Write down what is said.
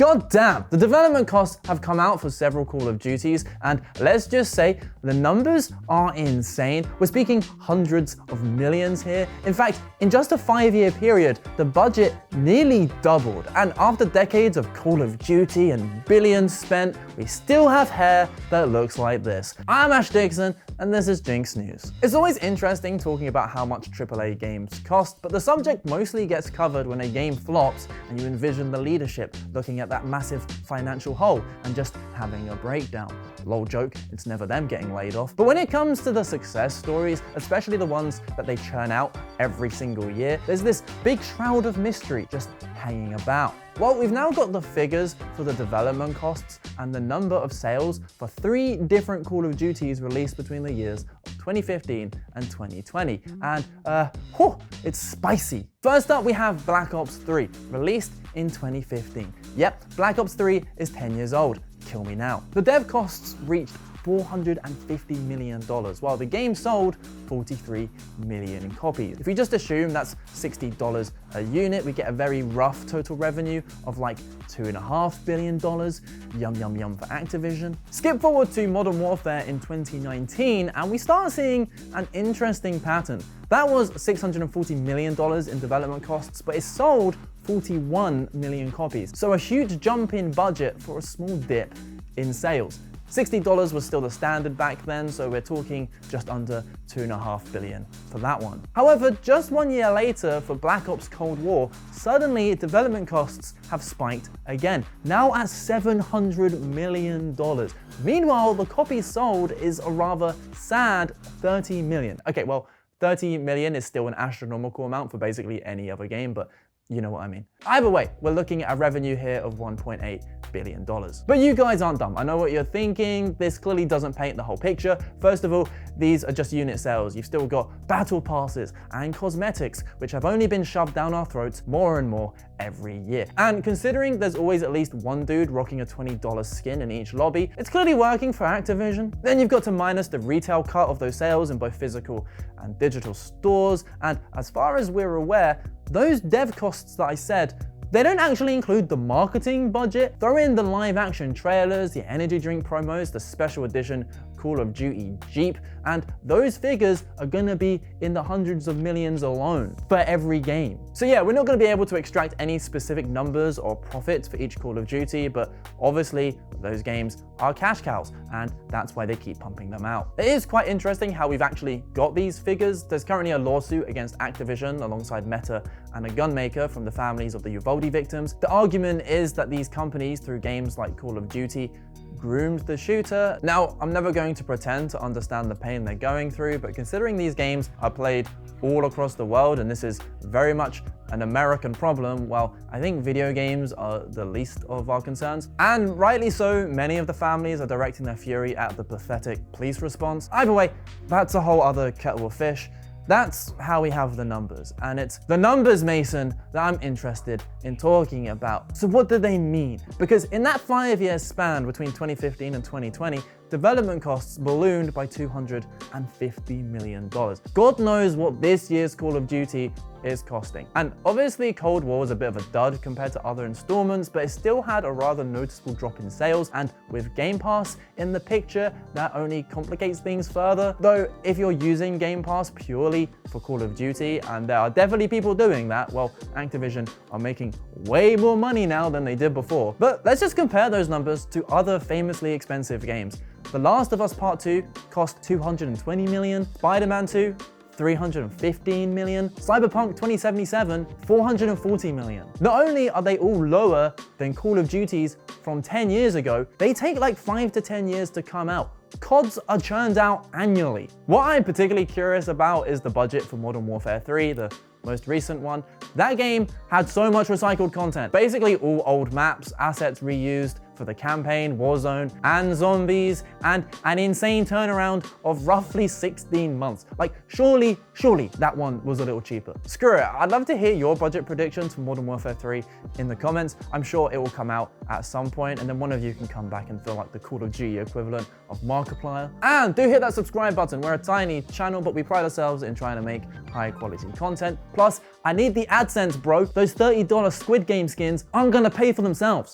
God damn, the development costs have come out for several Call of Duties, and let's just say the numbers are insane. We're speaking hundreds of millions here. In fact, in just a 5-year period, the budget nearly doubled. And after decades of Call of Duty and billions spent, we still have hair that looks like this. I'm Ash Dixon, and this is GINX News. It's always interesting talking about how much AAA games cost, but the subject mostly gets covered when a game flops and you envision the leadership looking at that massive financial hole and just having a breakdown. Lol joke, it's never them getting laid off. But when it comes to the success stories, especially the ones that they churn out every single year, there's this big shroud of mystery just hanging about. Well, we've now got the figures for the development costs and the number of sales for 3 different Call of Duties released between the years of 2015 and 2020. And it's spicy. First up, we have Black Ops 3, released in 2015. Yep, Black Ops 3 is 10 years old. Kill me now. The dev costs reached $450 million, while the game sold 43 million copies. If we just assume that's $60 a unit, we get a very rough total revenue of like $2.5 billion. Yum, yum, yum for Activision. Skip forward to Modern Warfare in 2019, and we start seeing an interesting pattern. That was $640 million in development costs, but it sold 41 million copies. So a huge jump in budget for a small dip in sales. $60 was still the standard back then, so we're talking just under $2.5 billion for that one. However, just 1 year later for Black Ops Cold War, suddenly development costs have spiked again, now at $700 million. Meanwhile, the copies sold is a rather sad 30 million. Okay, well, 30 million is still an astronomical amount for basically any other game, but you know what I mean. Either way, we're looking at a revenue here of $1.8 billion. But you guys aren't dumb. I know what you're thinking. This clearly doesn't paint the whole picture. First of all, these are just unit sales. You've still got battle passes and cosmetics, which have only been shoved down our throats more and more every year. And considering there's always at least one dude rocking a $20 skin in each lobby, it's clearly working for Activision. Then you've got to minus the retail cut of those sales in both physical and digital stores. And as far as we're aware, those dev costs that I said, they don't actually include the marketing budget. Throw in the live action trailers, the energy drink promos, the special edition Call of Duty Jeep, and those figures are gonna be in the hundreds of millions alone for every game. So yeah, we're not gonna be able to extract any specific numbers or profits for each Call of Duty, but obviously those games are cash cows, and that's why they keep pumping them out. It is quite interesting how we've actually got these figures. There's currently a lawsuit against Activision alongside Meta and a gun maker from the families of the Uvalde victims. The argument is that these companies, through games like Call of Duty, groomed the shooter. Now, I'm never going to pretend to understand the pain they're going through, but considering these games are played all across the world, and this is very much an American problem, well, I think video games are the least of our concerns. And rightly so, many of the families are directing their fury at the pathetic police response. Either way, that's a whole other kettle of fish. That's how we have the numbers, and it's the numbers, Mason, that I'm interested in talking about. So what do they mean? Because in that 5-year span between 2015 and 2020, development costs ballooned by $250 million. God knows what this year's Call of Duty is costing. And obviously Cold War was a bit of a dud compared to other installments, but it still had a rather noticeable drop in sales, and with Game Pass in the picture, that only complicates things further. Though if you're using Game Pass purely for Call of Duty, and there are definitely people doing that, well, Activision are making way more money now than they did before. But let's just compare those numbers to other famously expensive games. The Last of Us Part 2 cost $220 million, Spider-Man 2, $315 million, Cyberpunk 2077, $440 million. Not only are they all lower than Call of Duties from 10 years ago, they take like 5 to 10 years to come out. CODs are churned out annually. What I'm particularly curious about is the budget for Modern Warfare 3, the most recent one. That game had so much recycled content. Basically all old maps, assets reused for the campaign, Warzone, and zombies, and an insane turnaround of roughly 16 months. Like, surely that one was a little cheaper. Screw it, I'd love to hear your budget predictions for Modern Warfare 3 in the comments. I'm sure it will come out at some point, and then one of you can come back and feel like the Call of Duty equivalent of Markiplier. And do hit that subscribe button. We're a tiny channel, but we pride ourselves in trying to make high quality content. Plus, I need the AdSense, bro. Those $30 Squid Game skins aren't gonna pay for themselves.